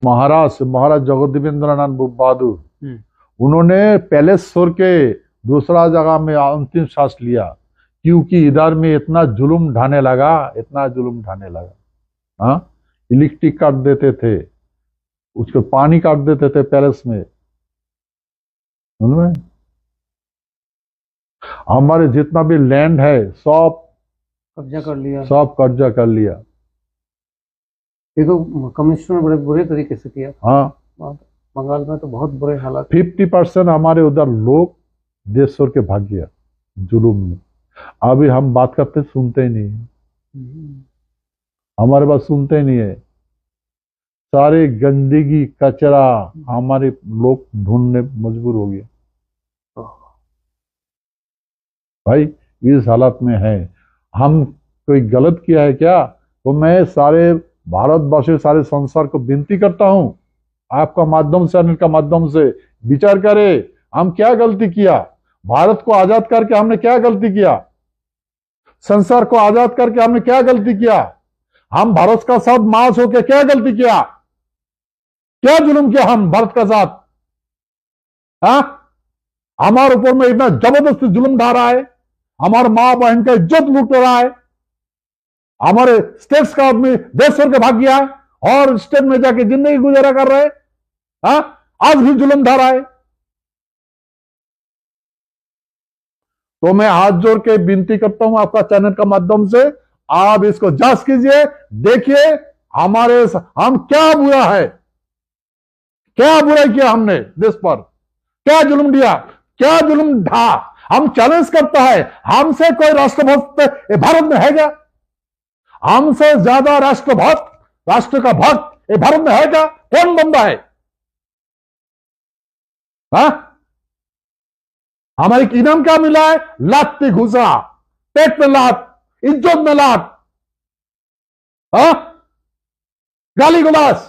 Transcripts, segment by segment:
महाराज जगदेवेंद्रनाथ बहादुर, हम्म। उन्होंने पैलेस छोड़ के दूसरा जगह में अंतिम सांस लिया, क्योंकि इधर में इतना जुल्म ढाने लगा, इतना जुल्म ढाने लगा। हाँ, इलेक्ट्रिक काट देते थे, उसको पानी काट देते थे पैलेस में। उनमें हमारे जितना भी लैंड है सब कब्जा कर लिया, सब कब्जा कर लिया। ये तो कम्युनिस्टों ने बड़े बुरे तरीके से किया। हाँ, बंगाल में तो बहुत बुरे हालात। 50% हमारे उधर लोग देश छोड़ के भाग गया जुलूम में। अभी हम बात करते सुनते ही नहीं है, हमारे बात सुनते ही नहीं है। सारे गंदगी कचरा हमारे लोग ढूंढने मजबूर हो गए। भाई इस हालत में है, हम कोई गलत किया है क्या? तो मैं सारे भारतवासी, सारे संसार को विनती करता हूं, आपका माध्यम से, चैनल का माध्यम से विचार करें, हम क्या गलती किया? भारत को आजाद करके हमने क्या गलती किया? संसार को आजाद करके हमने क्या गलती किया? हम भारत का साथ मास होकर क्या गलती किया? क्या जुल्म किया हम भारत का साथ? हाँ, हमारे ऊपर में इतना जबरदस्ती जुल्म ढा रहा है, हमारे मां बहन का इज्जत लूट रहा है, हमारे स्टेट्स का आदमी देश छोड़ के भाग गया और स्टेट में जाके जिंदगी गुजारा कर रहे हैं। हाँ, आज भी जुल्म ढा रहा है। तो मैं हाथ जोड़ के विनती करता हूं आपका चैनल का माध्यम से, आप इसको जांच कीजिए, देखिए हम क्या बुरा है, क्या बुराई किया हमने देश पर, क्या जुल्म दिया, क्या जुल्म ढा। हम चैलेंज करता है, हमसे कोई राष्ट्रभक्त भारत में है क्या? हमसे ज्यादा राष्ट्रभक्त, राष्ट्र का भक्त ये भारत में है क्या? कौन बंदा है? हाँ, हमारे इनाम क्या मिला है? लात घुसा, पेट में लात, इज्जत में लात, हाँ, गाली गुलास।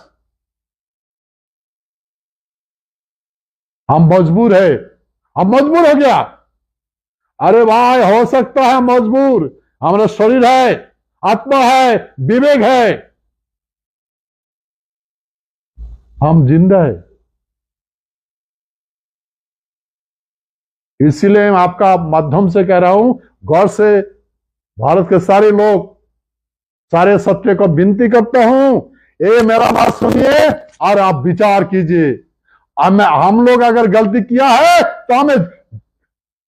हम मजबूर है, हम मजबूर हो गया। अरे भाई, हो सकता है मजबूर, हमारा शरीर है, आत्मा है, विवेक है, हम जिंदा है। इसीलिए मैं आपका माध्यम से कह रहा हूं, गौर से भारत के सारे लोग, सारे सत्य को विनती करता हूं, ये मेरा बात सुनिए और आप विचार कीजिए। हम लोग अगर गलती किया है तो हमें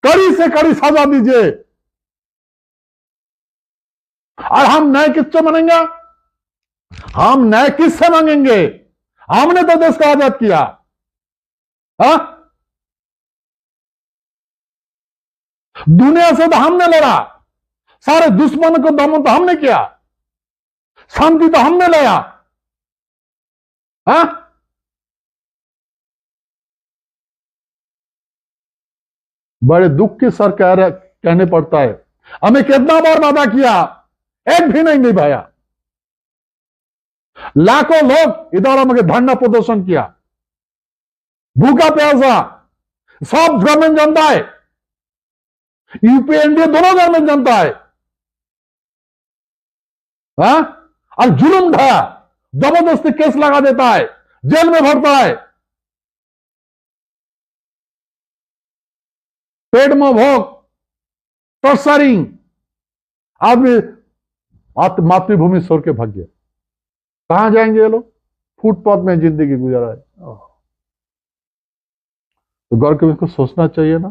कड़ी से कड़ी सजा दीजिए, और हम न्याय किससे मांगेंगे? हम न्याय किससे मांगेंगे? हमने तो देश को आजाद किया। हा? दुनिया से तो हमने लड़ा, सारे दुश्मन को दमन तो हमने किया, शांति तो हमने लाया। हा? बड़े दुख के सर कहने पड़ता है, हमें कितना बार वादा किया, एक भी नहीं निभाया। लाखों लोग इधर हमें धरना प्रदर्शन किया, भूखा प्यासा, सब गवर्नमेंट जानता है, यूपी एनडीए दोनों गवर्नमेंट जानता है। हाँ? और जुल्म ढाया, जबरदस्ती केस लगा देता है, जेल में भरता है, पेट में भोग, टॉर्चरिंग। आदमी मातृभूमि छोड़ के भाग गया। कहां जाएंगे ये लोग? फुटपाथ में जिंदगी गुजारा है। तो गौर के इसको सोचना चाहिए ना।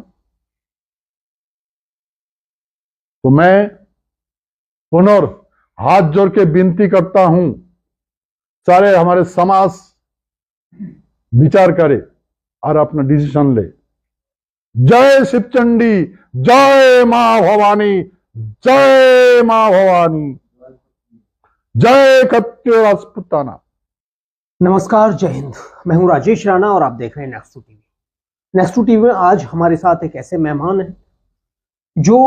तो मैं पुनः हाथ जोड़ के विनती करता हूं, सारे हमारे समाज विचार करे और अपना डिसीजन ले। जय शिवचंडी, जय मां भवानी, जय मां भवानी, जय खत्य राजपुताना। नमस्कार, जय हिंद। मैं हूं राजेश राणा और आप देख रहे हैं नेक्स्ट टीवी। नेक्स्ट टीवी में आज हमारे साथ एक ऐसे मेहमान हैं जो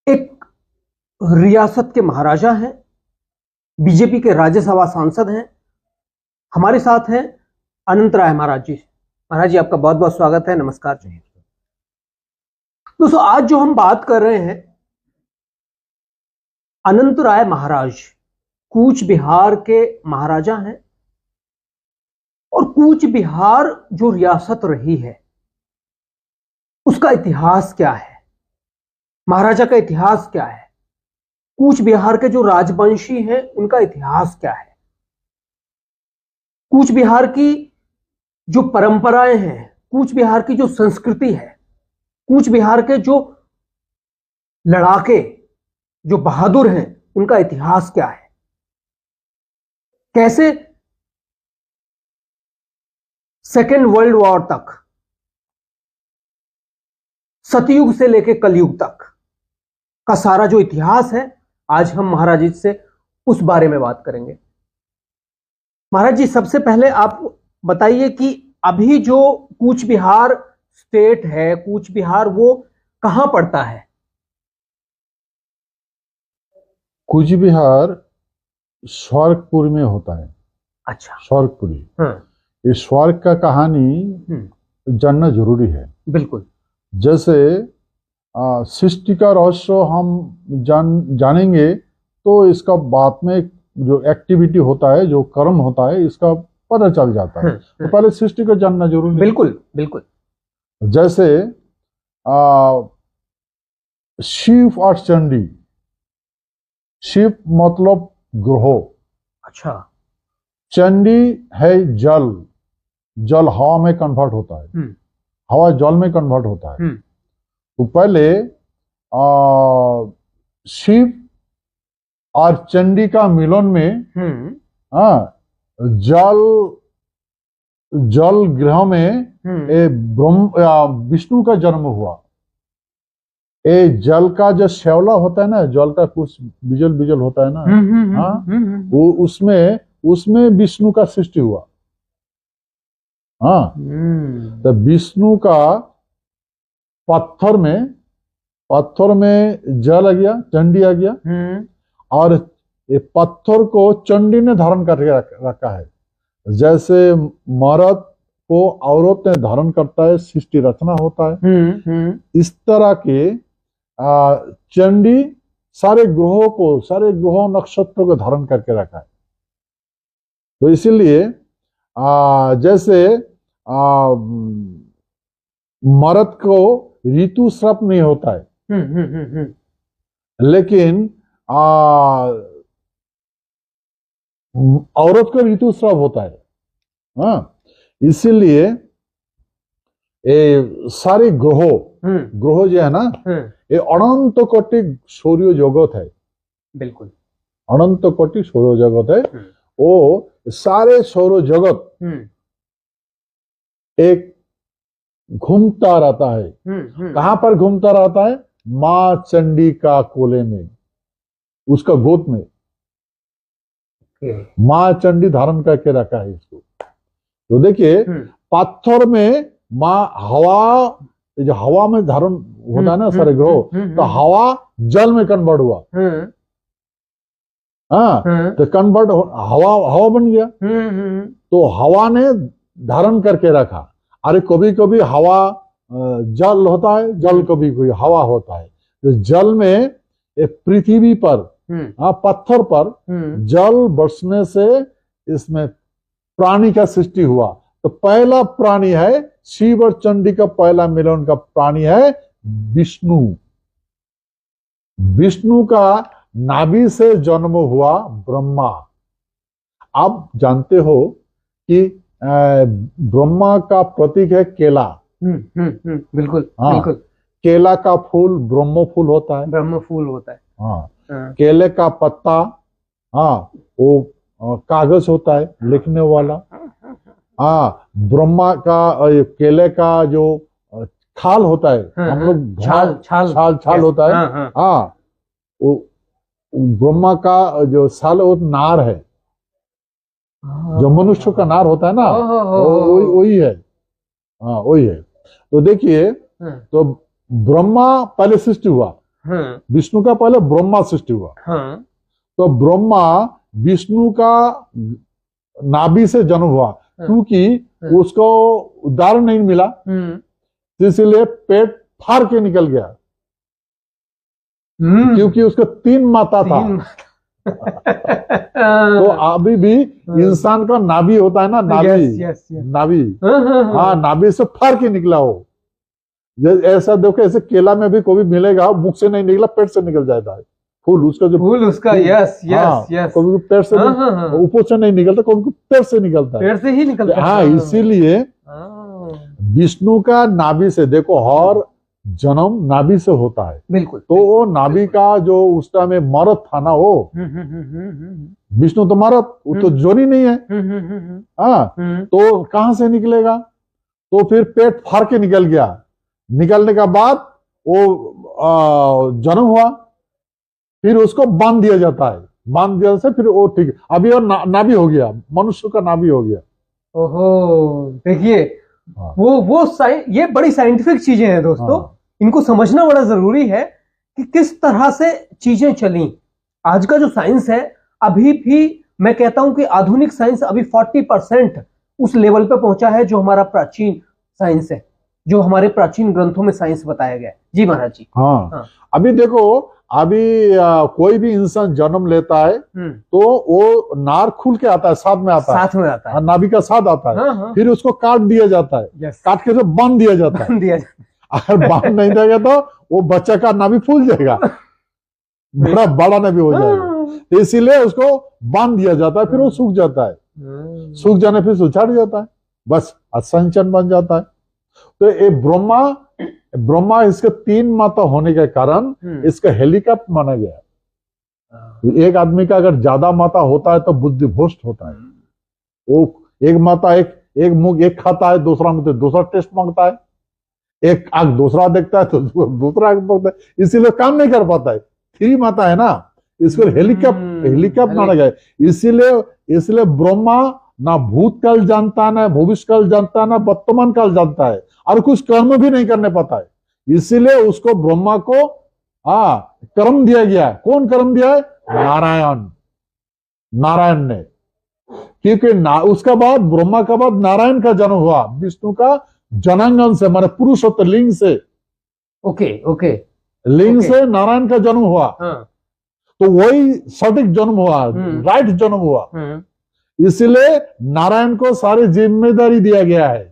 एक रियासत के महाराजा हैं, बीजेपी के राज्यसभा सांसद हैं। हमारे साथ हैं अनंत राय महाराज जी। महाराज जी, आपका बहुत बहुत स्वागत है। नमस्कार जी। दोस्तों, आज जो हम बात कर रहे हैं, अनंत राय महाराज कूच बिहार के महाराजा हैं। और कूच बिहार जो रियासत रही है उसका इतिहास क्या है, महाराजा का इतिहास क्या है, कूच बिहार के जो राजवंशी हैं उनका इतिहास क्या है, कूच बिहार की जो परंपराएं हैं, कूच बिहार की जो संस्कृति है, कूच बिहार के जो लड़ाके, जो बहादुर हैं, उनका इतिहास क्या है, कैसे सेकेंड वर्ल्ड वॉर तक, सतयुग से लेकर कलयुग तक का सारा जो इतिहास है, आज हम महाराज जी से उस बारे में बात करेंगे। महाराज जी, सबसे पहले आप बताइए कि अभी जो कूच बिहार स्टेट है, कूच बिहार, वो कहां पड़ता है? कूच बिहार स्वर्गपुर में होता है। अच्छा। स्वर्गपुरी। हाँ। इस स्वर्ग का कहानी जानना जरूरी है। बिल्कुल। जैसे सृष्टि का रहस्य हम जानेंगे तो इसका बाद में जो एक्टिविटी होता है, जो कर्म होता है, इसका पता चल जाता है। तो पहले सृष्टि को जानना जरूरी है। बिल्कुल बिल्कुल। जैसे शिव और चंडी। शिव मतलब ग्रह। अच्छा। चंडी है जल। जल हवा में कन्वर्ट होता है, हवा जल में कन्वर्ट होता है। तो पहले शिव और चंडी का मिलन में जल जल ग्रह में विष्णु का जन्म हुआ। ये जल का जो श्यावला होता है ना, जल का कुछ बिजल बिजल होता है ना, वो उसमें विष्णु का सृष्टि हुआ। हाँ। तो विष्णु का पत्थर में जल आ गया, चंडी आ गया, और ये पत्थर को चंडी ने धारण करके रखा है। जैसे मर्द को औरत ने धारण करता है, सृष्टि रचना होता है, इस तरह के चंडी सारे ग्रहों नक्षत्रों को धारण करके रखा है। तो इसीलिए जैसे मर्द को ऋतुस्राव नहीं होता है, लेकिन औरत को ऋतुस्राव होता है। हाँ। इसीलिए ये सारे ग्रह जो है ना, ये अनंत कोटि सूर्य जगत है। बिल्कुल। अनंत कोटि सौर जगत है। वो सारे सौर जगत एक घूमता रहता है। कहां पर घूमता रहता है? मां चंडी का कोले में, उसका गोद में मां चंडी धारण करके रखा है इसको। तो देखिए, पत्थर में मां हवा, जो हवा में धारण होता है ना सारे ग्रह, तो हवा जल में कन्वर्ट हुआ। हाँ। तो कन्वर्ट हवा बन गया। तो हवा ने धारण करके रखा। अरे कभी कभी हवा जल होता है, जल कभी कोई हवा होता है। तो जल में पृथ्वी पर, पत्थर पर जल बरसने से इसमें प्राणी का सृष्टि हुआ। तो पहला प्राणी है, शिव और चंडी का पहला मिलन का प्राणी है विष्णु। विष्णु का नाभि से जन्म हुआ ब्रह्मा। आप जानते हो कि ब्रह्मा का प्रतीक है केला। बिल्कुल। हाँ। बिल्कुल। केला का फूल ब्रह्म फूल होता है। ब्रह्म फूल होता है। हाँ। केले का पत्ता, हाँ, वो कागज होता है लिखने वाला। हाँ। ब्रह्मा का केले का जो छाल होता है, हम लोग छाल होता है। हाँ। वो ब्रह्मा का जो साल, वो नार है, जो मनुष्य का नार होता है ना, वही है। हाँ, वही है। तो देखिए, तो ब्रह्मा पहले सृष्टि हुआ। विष्णु का पहले ब्रह्मा सृष्टि हुआ। तो ब्रह्मा विष्णु का नाभि से जन्म हुआ, क्योंकि उसको उदाहरण नहीं मिला, इसलिए पेट फाड़ के निकल गया। क्योंकि उसका 3 माता था। तो अभी भी इंसान का नाभि होता है ना, नाभि, नाभि, हाँ, नाभि से फर के निकला हो। ऐसा देखो, ऐसे केला में भी कोई मिलेगा, मुख से नहीं निकला, पेट से निकल जाता है फूल, उसका जो फूल उसका, यस यस यस, कभी पेट से ऊपर से नहीं निकलता, कभी पेट से निकलता है, पेट से ही निकलता है। हाँ, इसीलिए विष्णु का नाभि से, देखो, हर जन्म नाभि से होता है। बिल्कुल। तो वो नाभि का जो उस टाइम में मर्द था ना, वो विष्णु तो मर्द, वो तो जोनी नहीं है, हाँ, तो कहां से निकलेगा? तो फिर पेट फाड़ के निकल गया, निकलने का बाद वो जन्म हुआ, फिर उसको बांध दिया जाता है, बांध दिया से फिर वो ठीक, अभी और नाभि हो गया, मनुष्य का नाभि हो गया। ओहो, देखिए, वो ये बड़ी साइंटिफिक चीजें हैं दोस्तों, इनको समझना बड़ा जरूरी है कि किस तरह से चीजें चली। आज का जो साइंस है, अभी भी मैं कहता हूं कि आधुनिक साइंस अभी 40% उस लेवल पे पहुंचा है जो हमारा प्राचीन साइंस है, जो हमारे प्राचीन ग्रंथों में साइंस बताया गया है। जी महाराज जी। हाँ। अभी देखो, अभी कोई भी इंसान जन्म लेता है तो वो नार खुल के आता है, साथ में आता है, साथ में आता है, नाभि का साथ आता है। फिर उसको काट दिया जाता है, काट के तो बांध दिया जाता है। अगर बांध नहीं देगा तो वो बच्चा का नाभि फूल जाएगा, बड़ा बड़ा नाभि हो जाएगा, इसीलिए उसको बांध दिया जाता है, फिर वो सूख जाता है, सूख जाने फिर उछाड़ जाता है, बस असंचन बन जाता है। तो ये ब्रह्मा इसके 3 माता होने के कारण इसका हेलीकॉप्टर माना गया। एक आदमी का अगर ज्यादा माता होता है तो बुद्धि भ्रष्ट होता है। वो एक माता एक मुंह एक खाता है, दूसरा मुंह दूसरा टेस्ट मांगता है, एक आंख दूसरा देखता है तो दूसरा आंख मांगता है, इसीलिए काम नहीं कर पाता है। 3 माता है ना, इसको हेलीकॉप्टर माना गया। इसीलिए ब्रह्मा ना भूतकाल जानता है, ना भविष्य काल जानता है, ना वर्तमान काल जानता है, और कुछ कर्म भी नहीं करने पाता है। इसीलिए उसको ब्रह्मा को कर्म दिया गया है। कौन कर्म दिया है? नारायण ने, क्योंकि उसका बाद, ब्रह्मा का बाद नारायण का जन्म हुआ, विष्णु का जनांगन से, माने पुरुषोत्तर लिंग से। ओके लिंग से नारायण का जन्म हुआ। तो वही सटीक जन्म हुआ, राइट जन्म हुआ। इसलिए नारायण को सारी जिम्मेदारी दिया गया है।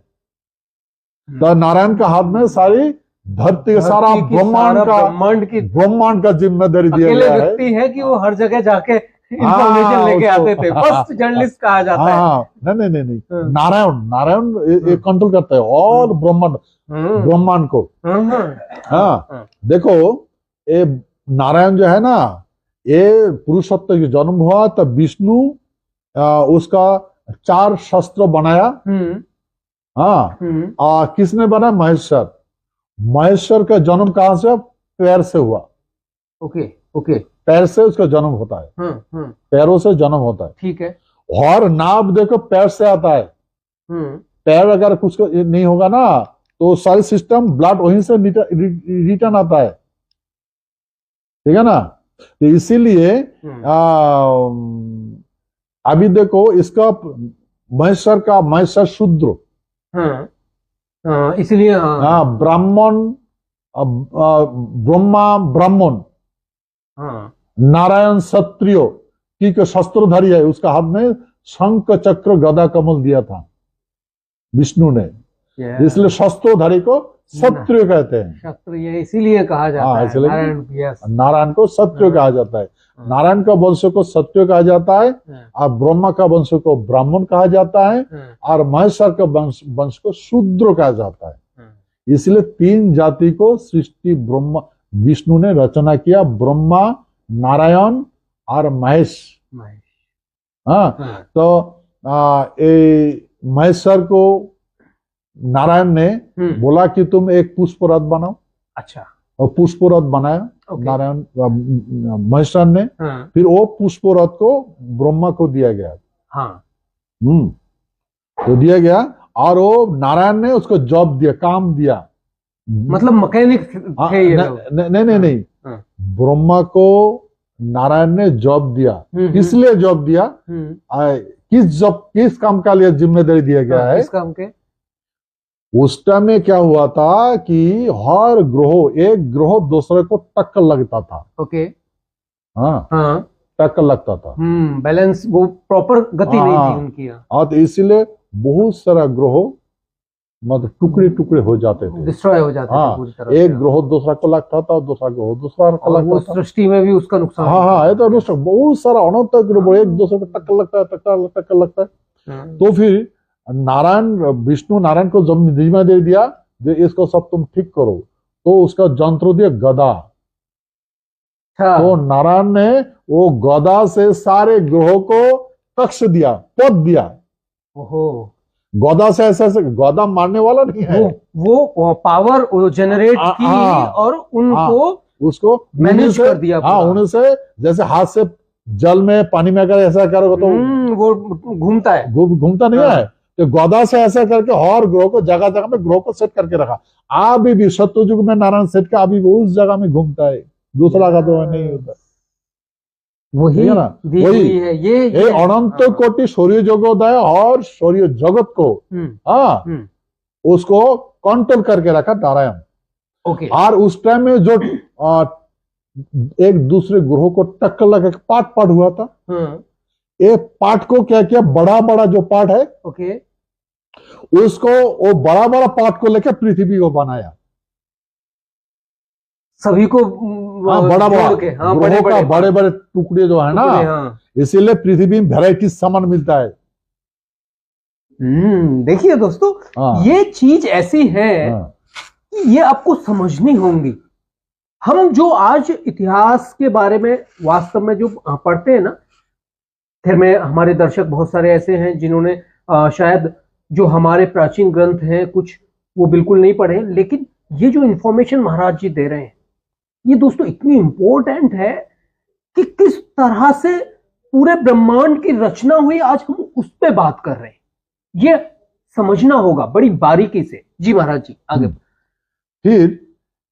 तो नारायण का हाथ में सारी धरती, सारा ब्रह्मांड का जिम्मेदारी दिया गया है कि वो हर जगह जाके इंफॉर्मेशन लेके आते थे, फर्स्ट जर्नलिस्ट कहा जाता है। नहीं, नारायण कंट्रोल करता है और ब्रह्मांड को। हाँ, देखो, ये नारायण जो है ना, ये पुरुषोत्तर की जन्म हुआ तब विष्णु उसका 4 शस्त्र बनाया। हाँ, किसने बनाया? महेश्वर का जन्म कहां से? पैर से हुआ। ओके, पैर से उसका जन्म होता है, पैरों से जन्म होता है, ठीक है। और नाभ देखो पैर से आता है। पैर अगर कुछ नहीं होगा ना तो सारी सिस्टम, ब्लड वहीं से रिटर्न आता है, ठीक है ना। तो इसीलिए अभी देखो, इसका महेश्वर शूद्र, इसलिए ब्राह्मण, ब्रह्मा ब्राह्मण, नारायण क्षत्रिय, की शस्त्रधारी है, उसका हाथ में शंख चक्र गदा कमल दिया था विष्णु ने, इसलिए शस्त्रधारी को क्षत्रिय कहते हैं। क्षत्रिय इसीलिए कहा जाता है, नारायण को क्षत्रिय कहा जाता है। नारायण का वंश को क्षत्रिय कहा जाता है, और ब्रह्मा का वंश को ब्राह्मण कहा जाता है, और महेश्वर का वंश को शूद्र कहा जाता है। इसलिए 3 जाति को सृष्टि ब्रह्मा विष्णु ने रचना किया, ब्रह्मा, नारायण और महेश। हाँ, तो महेश्वर को नारायण ने बोला कि तुम एक पुष्प रथ बनाओ। अच्छा। और पुष्प रथ बनाया नारायण, महेश्वर ने। फिर वो पुष्प रथ को ब्रह्मा को दिया गया। तो दिया गया, और वो नारायण ने उसको जॉब दिया, काम दिया, मतलब मैकेनिक थे ये लोग। नहीं, ब्रह्मा को नारायण ने जॉब दिया। इसलिए जॉब दिया, किस काम का लिए जिम्मेदारी दिया गया है? किस काम के? उस टाइम में क्या हुआ था कि हर ग्रह, एक ग्रह दूसरे को टक्कर लगता था। ओके। हाँ, टक्कर लगता था। बैलेंस, वो प्रॉपर गति नहीं थी उनकी। हाँ, तो इसीलिए बहुत सारा ग्रह मतलब टुकड़े टुकड़े हो जाते थे, डिस्ट्रॉय हो जाते थे पूरी तरह एक ग्रह दूसरा को लगता था, दूसरा ग्रह दूसरा को लगता था। सृष्टि में भी उसका नुकसान। हाँ, ये तो बहुत सारा अनंत ग्रह एक दूसरे को टक्कर लगता है, टक्कर लगता है। तो फिर विष्णु नारायण को जब जिम्मा दे दिया, इसको सब तुम ठीक करो, तो उसका जंत्र दिया गदा। तो नारायण ने वो गदा से सारे ग्रहों को कक्ष दिया, पद दिया। ओहो, गदा से ऐसे गदा मारने वाला नहीं है, वो पावर जनरेट की और उनको उसको मैनेज कर दिया। हाँ, उनसे जैसे हाथ से जल में पानी में अगर ऐसा करोगे तो वो घूमता है, घूमता नहीं है। तो गदा से ऐसा करके हर ग्रह को जगह जगह में ग्रह को सेट करके रखा। अभी भी सत्ययुग में नारायण सेट का अभी वो उस जगह में घूमता है, दूसरा का तो नहीं होता। वही है ना, वही है ये अनंत कोटि सूर्य जगोदय और सूर्य जगत को उसको कंट्रोल करके रखा नारायण। ओके। और उस टाइम में जो एक दूसरे ग्रहों को टक्कर लगा के पार्ट हुआ था, ये पार्ट को क्या किया, बड़ा बड़ा जो पार्ट है, ओके, उसको वो बड़ा बड़ा पार्ट को लेकर पृथ्वी को बनाया, सभी को बड़ा बड़ा बड़े बड़े टुकड़े जो है ना, इसीलिए पृथ्वी में वैरायटी सामान मिलता है। देखिए दोस्तों, ये चीज ऐसी है कि ये आपको समझनी होंगी। हम जो आज इतिहास के बारे में वास्तव में जो पढ़ते हैं ना, फिर में हमारे दर्शक बहुत सारे ऐसे हैं जिन्होंने शायद जो हमारे प्राचीन ग्रंथ हैं कुछ वो बिल्कुल नहीं पढ़े, लेकिन ये जो इंफॉर्मेशन महाराज जी दे रहे हैं ये दोस्तों इतनी इंपॉर्टेंट है कि किस तरह से पूरे ब्रह्मांड की रचना हुई, आज हम उस पर बात कर रहे हैं। ये समझना होगा बड़ी बारीकी से। जी महाराज जी आगे। फिर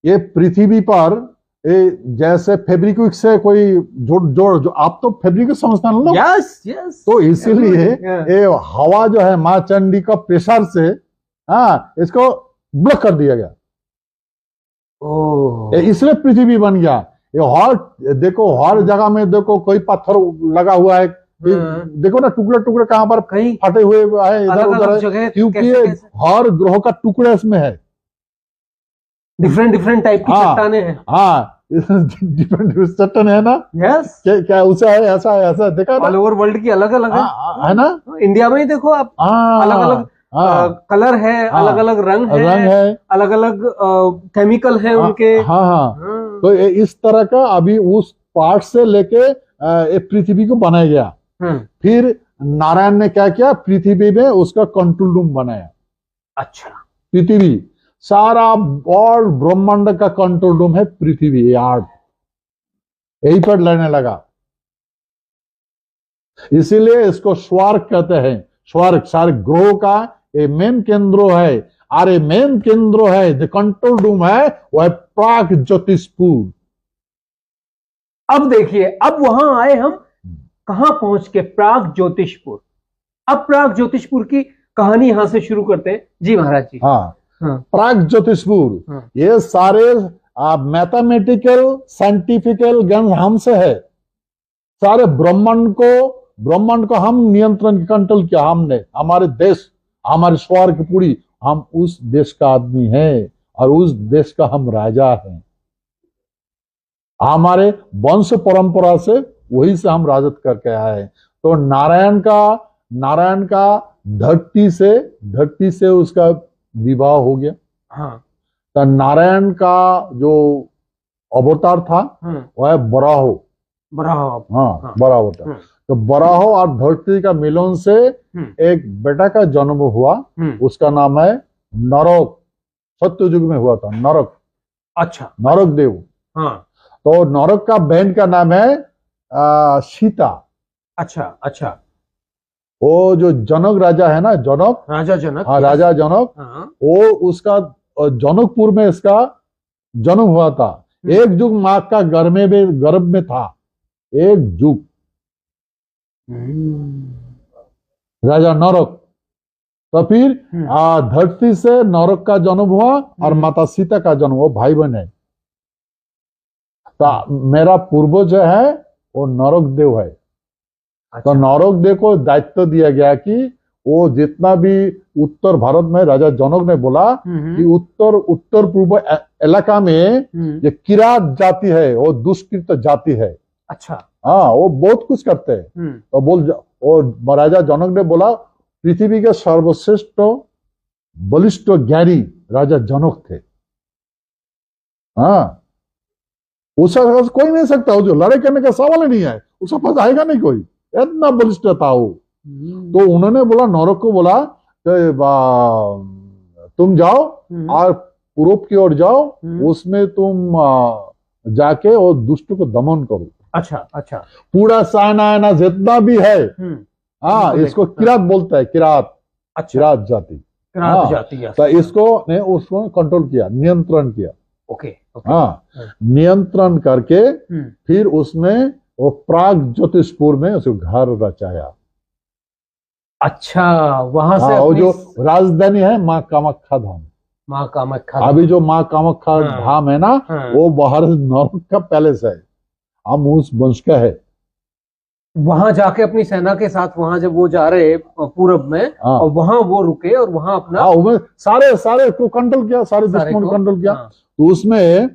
ये पृथ्वी पर जैसे फेब्रिक्विक से कोई जो आप तो फेब्रिक समझते हैं ना? Yes yes. तो इसीलिए ये हवा जो है माँ चंडी का प्रेशर से इसको ब्लॉक कर दिया गया, इसलिए पृथ्वी बन गया। ये हर देखो, हर जगह में देखो कोई पत्थर लगा हुआ है, देखो ना टुकड़े टुकड़े कहां पर कहीं फटे हुए है, इधर उधर है, क्योंकि हर ग्रह का टुकड़े इसमें है, डिफरेंट टाइप की चट्टाने हैं। डिफरेंट चट्टाने है ना। यस। क्या उसे है ऐसा देखा ऑल ओवर वर्ल्ड की अलग अलग है ना। इंडिया में ही देखो आप, अलग अलग कलर है, अलग अलग रंग है, अलग अलग केमिकल है उनके। तो इस तरह का अभी उस पार्ट से लेके पृथ्वी को बनाया गया। फिर नारायण ने क्या किया, पृथ्वी में उसका कंट्रोल रूम बनाया। अच्छा। पृथ्वी सारा और ब्रह्मांड का कंट्रोल रूम है पृथ्वी, आर्ट, यही पर लेने लगा। इसीलिए इसको स्वर्ग कहते हैं। स्वर्ग सारे ग्रह का ये मेन केंद्र है, और ये मेन केंद्र है, जो कंट्रोल रूम है वो है प्राग ज्योतिषपुर। अब देखिए, अब वहां आए हम, कहां पहुंच के, प्राग ज्योतिषपुर। अब प्राग ज्योतिषपुर की कहानी यहां से शुरू करते हैं। जी महाराज जी। प्राग ज्योतिषपुर ये सारे मैथमेटिकल साइंटिफिकल ज्ञान हमसे है। सारे ब्रह्मांड को हम नियंत्रण कंट्रोल किया हमने, हमारे देश, हमारे स्वर्ग पूरी, हम उस देश का आदमी हैं और उस देश का हम राजा हैं। हमारे वंश परंपरा से वही से हम राजत करके आए। तो नारायण का धरती से उसका विवाह हो गया। तो नारायण का जो अवतार था वह है बराहो। बराह अवतार। तो बराहो और धरती का मिलन से एक बेटा का जन्म हुआ, उसका नाम है नरक। सत्ययुग में हुआ था नरक। अच्छा। नरक देव। तो नरक का बहन का नाम है सीता। अच्छा। वो जो जनक राजा है ना, राजा जनक, वो उसका जनकपुर में इसका जन्म हुआ था। एक युग माँ का गर्भ में था, एक युग राजा नरक। तो फिर धरती से नरक का जन्म हुआ और माता सीता का जन्म, वो भाई बहन है। तो मेरा पूर्वज है वो नरक देव है। तो अच्छा। नरक देव को दायित्व दिया गया कि वो जितना भी उत्तर भारत में राजा जनक ने बोला कि उत्तर पूर्व इलाका में ये किरात जाति है, वो दुष्कृत जाति है। अच्छा। हाँ, वो बहुत कुछ करते हैं। तो और राजा जनक ने बोला पृथ्वी के सर्वश्रेष्ठ बलिष्ठ ज्ञानी राजा जनक थे। हाँ, उसका पास कोई नहीं सकता, जो लड़ाई करने का सवाल ही नहीं है, उसका पास आएगा नहीं कोई, इतना बलिष्ठ था वो। तो उन्होंने बोला, नरक को बोला तुम जाओ और पूर्व की ओर जाओ, उसमें तुम जाके और दुष्ट को दमन करो। अच्छा अच्छा। पूरा सायना जितना भी है, हाँ, इसको किरात बोलता है, किरात। अच्छा। किरात जाति, किरात जाति। तो इसको ने उसको कंट्रोल किया, नियंत्रण किया। ओके। हाँ, नियंत्रण करके फिर उसमें वो प्राग ज्योतिषपुर में उसको घर रचाया। अच्छा, वहां से वो जो राजधानी है माँ कामाख्या धाम। माँ कामाख्या, अभी जो माँ कामाख्या धाम है ना, वो बाहर नरक का पैलेस है, हम उस वंश का है। वहां जाके अपनी सेना के साथ वहां जब वो जा रहे पूरब में, और वहां वो रुके और वहां अपना सारे को कंट्रोल किया, सारे दुश्मन को कंट्रोल किया। तो उसमें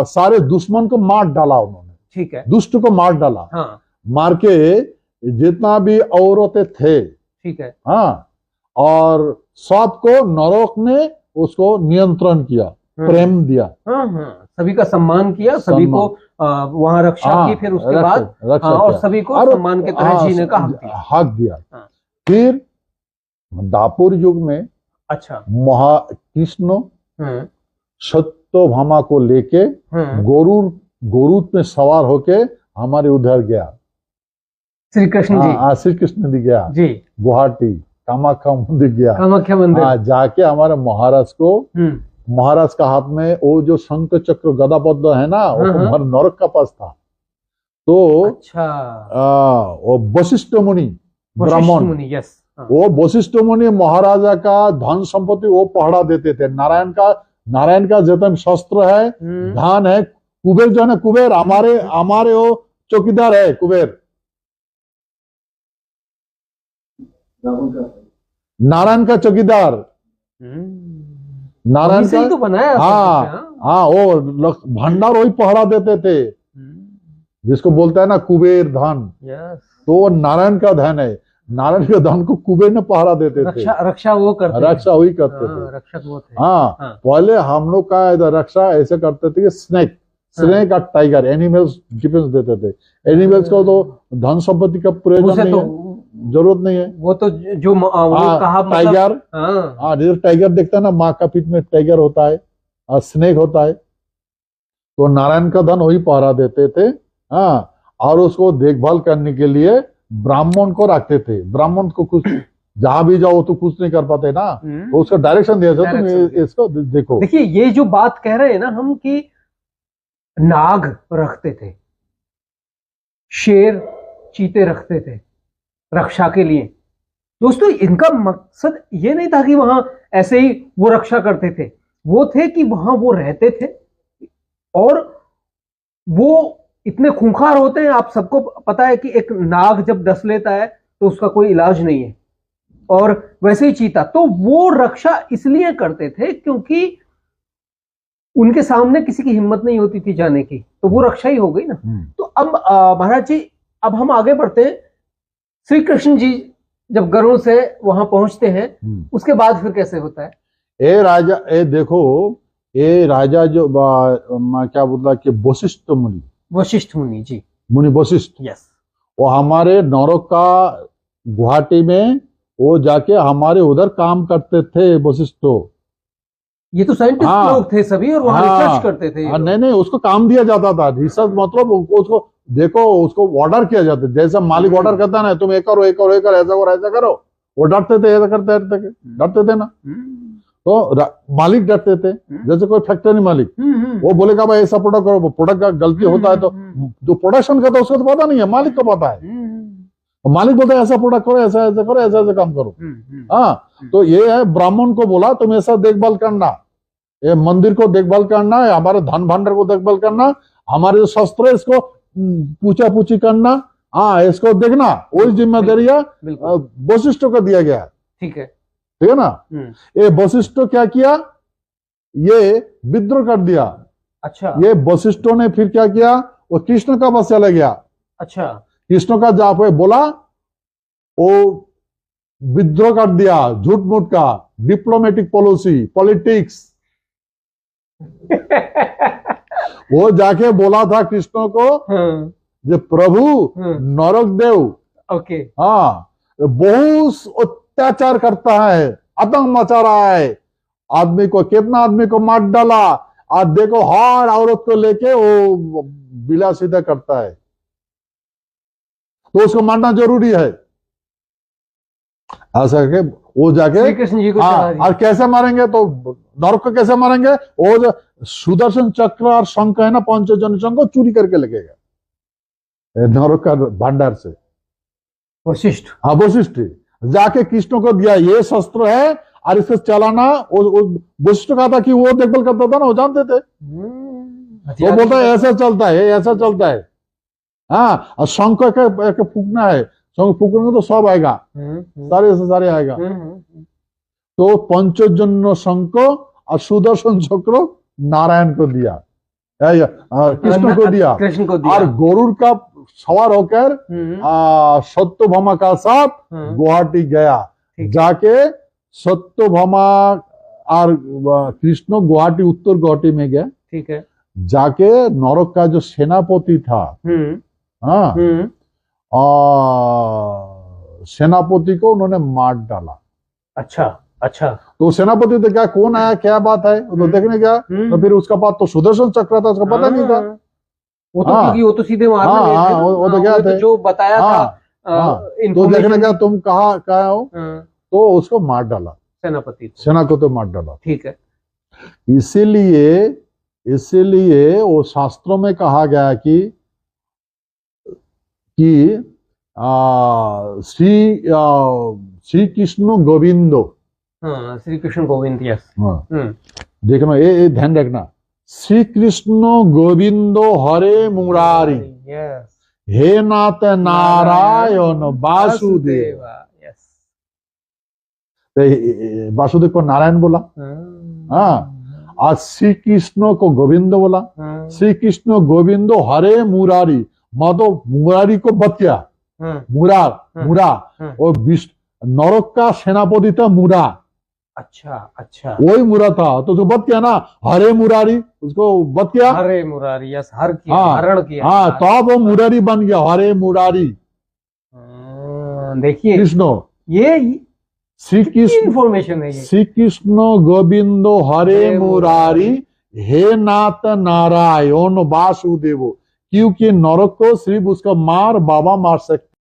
सारे दुश्मन को मार डाला उन्होंने। ठीक है। दुष्ट को मार डाला। हाँ। मार के जितना भी औरतें थे, ठीक है, हाँ, और सबको नरक ने उसको नियंत्रण किया, प्रेम दिया। हाँ, सभी का सम्मान किया, सभी को वहां रक्षा की, फिर उसके बाद और सभी को सम्मान के तरह जीने का हक दिया। फिर दापुर युग में अच्छा, कृष्ण सत्यभामा को लेके गरुड़ में सवार होके हमारे उधर गया, श्री कृष्ण जी। श्री कृष्ण जी गया जी, गुवाहाटी कामाख्या मंदिर गया। कामाख्या मंदिर जाके हमारे महाराज का हाथ में वो जो शंख चक्र गदा पद्म है ना, वो हमारे नरक का पास था। तो अच्छा, वो वशिष्ठ मुनि ब्राह्मण, यस, वो वशिष्ठ मुनि महाराजा का धन संपत्ति वो पहरा देते थे। नारायण का जितना शस्त्र है, धन है, कुबेर जो है ना, कुबेर हमारे वो चौकीदार है, कुबेर नारायण का चौकीदार। नारायण का तो बनाया। हाँ, वो भंडार वही पहरा देते थे, जिसको बोलता है ना कुबेर धन। तो वो नारायण का धन है, नारायण के धन को कुबेर ने पहरा देते थे। रक्षा वो करते, रक्षा वही करते थे, रक्षक वो थे। हाँ, पहले हम लोग का रक्षा ऐसे करते थे कि स्नेक और टाइगर एनिमल्स डिफेंस देते थे। एनिमल्स को तो धन संपत्ति का प्रयोजन नहीं है, जरूरत नहीं है। वो तो जो कहा टाइगर, जैसे टाइगर देखता है ना, माँ का पीठ में टाइगर होता है, स्नेक होता है, तो नारायण का धन वही पहरा देते थे। हाँ, और उसको देखभाल करने के लिए ब्राह्मण को रखते थे। ब्राह्मण को कुछ जहां भी जाओ तो कुछ नहीं कर पाते ना, तो उसका डायरेक्शन दिया जाता, तुम इसको देखो। देखिए, ये जो बात कह रहे हैं ना हम कि नाग रखते थे, शेर चीते रखते थे रक्षा के लिए। दोस्तों, इनका मकसद ये नहीं था कि वहां ऐसे ही वो रक्षा करते थे, वो थे कि वहां वो रहते थे, और वो इतने खूंखार होते हैं। आप सबको पता है कि एक नाग जब डस लेता है तो उसका कोई इलाज नहीं है, और वैसे ही चीता। तो वो रक्षा इसलिए करते थे क्योंकि उनके सामने किसी की हिम्मत नहीं होती थी जाने की, तो वो रक्षा ही हो गई ना। तो अब महाराज जी, अब हम आगे बढ़ते हैं। श्री कृष्ण जी जब गरुड़ से वहां पहुंचते हैं, उसके बाद फिर कैसे होता है? राजा देखो, राजा जो क्या बोलता कि वशिष्ठ मुनि जी, मुनि वशिष्ठ, यस, वो हमारे नरक का गुवाहाटी में वो जाके हमारे उधर काम करते थे। वशिष्ठ ये तो साइंटिस्ट लोग थे सभी, और वहां रिसर्च करते थे। नहीं, उसको काम दिया जाता था। रिसर्च मतलब उसको देखो, उसको ऑर्डर किया जाता है। जैसा मालिक ऑर्डर करता है ना, तुम एक करो, ऐसा करो, ऐसा करो, वो डरते थे, ऐसा डरते थे ना, तो मालिक डरते थे। जैसे कोई फैक्ट्री मालिक, वो बोलेगा भाई ऐसा प्रोडक्ट करो, प्रोडक्ट का गलती होता है तो जो प्रोडक्शन करता है उसको तो पता नहीं है, मालिक को पता है। मालिक बोलता है ऐसा प्रोडक्ट करो, ऐसा करो, ऐसा काम करो। हाँ, तो ये है, ब्राह्मण को बोला तुम ऐसा देखभाल करना, ये मंदिर को देखभाल करना है, हमारे धन भंडार को देखभाल करना, हमारे जो शस्त्र है इसको पूछा पूछी करना, हाँ इसको देखना, वही जिम्मेदारी बिल्कुल वशिष्ठ को दिया गया है। ठीक है। ठीक है ना। ये वशिष्ठ क्या किया, ये विद्रोह कर दिया। अच्छा ये वशिष्ठों ने फिर क्या किया, वो कृष्ण का पास चला गया। अच्छा कृष्ण का जहाँ पे बोला वो विद्रोह कर दिया, झूठ मूठ का, डिप्लोमेटिक पॉलिसी, पॉलिटिक्स। वो जाके बोला था कृष्ण को, जो प्रभु नरक देव, ओके हाँ बहुत अत्याचार करता है, आतंक मचा रहा है, आदमी को कितना आदमी को मार डाला, आज देखो हर औरत को लेके वो विलासिता करता है, तो उसको मारना जरूरी है। ऐसा करके वो जाके श्री कृष्ण जी को हाँ, चढ़ा दिया। और कैसे मारेंगे, तो नरक को कैसे मारेंगे, वो जो सुदर्शन चक्र और शंख है ना, पंचजन शंख को चोरी करके लगेगा नरक का भंडार से। वशिष्ठ हाँ वशिष्ठ जाके कृष्ण को दिया, ये शस्त्र है और इसको चलाना। वशिष्ठ कहा था कि वो देखभाल करता था ना, वो जानते थे। वो बोलता है ऐसा चलता है, ऐसा चलता है। हाँ, और शंख के फूकना है, शंख फूकेंगे तो सब आएगा, सारे से सारे आएगा। तो पंचजन्य शंख और सुदर्शन चक्र नारायण को दिया, कृष्ण को दिया। कृष्ण को दिया। और गरुड़ का सवार होकर सत्यभामा का साथ गुवाहाटी गया। जाके सत्यभामा और कृष्ण गुवाहाटी, उत्तर गुवाहाटी में गया। ठीक है। जाके नरक का जो सेनापति था, हाँ, सेनापति को उन्होंने मार डाला। अच्छा अच्छा। तो सेनापति तो क्या, कौन आया, क्या बात है, तो देखने गया। तो फिर उसका पास तो सुदर्शन चक्र था, उसका पता नहीं था। वो तो क्योंकि वो तो सीधे मारने गए थे ना। वो तो क्या थे, जो बताया था तो देखने गया, तुम कहाँ हो, तो उसको मार डाला, सेनापति सेना को तो मार डाला। ठीक है। इसीलिए वो शास्त्रों में कहा गया कि श्री कृष्ण गोविंदो, हाँ श्री कृष्ण गोविंद, यस। देखना, ये ध्यान रखना, श्री कृष्ण गोविंदो हरे मुरारी, यस, हे नाथ नारायण वासुदेव। यस, वासुदेव को नारायण बोला, हाँ, आज श्री कृष्ण को गोविंद बोला। श्री कृष्ण गोविंदो हरे मुरारी, मतलब मुरारी को बतिया, मुरा और नरक का सेनापति था मुरा। अच्छा अच्छा, वही मुरा था, तो उसको बत किया ना, हरे मुरारी, उसको बत किया, हरे मुरारी, यस, हर किया, हाँ, हरण किया, हाँ, तो अब वो मुरारी बन गया, हरे मुरारी। देखिए कृष्ण, ये श्री कृष्ण इंफॉर्मेशन है, श्री कृष्ण गोविंदो हरे मुरारी, हे नाथ नारायण वासुदेव। क्योंकि नरक को सिर्फ उसका मार बाबा मार सकते।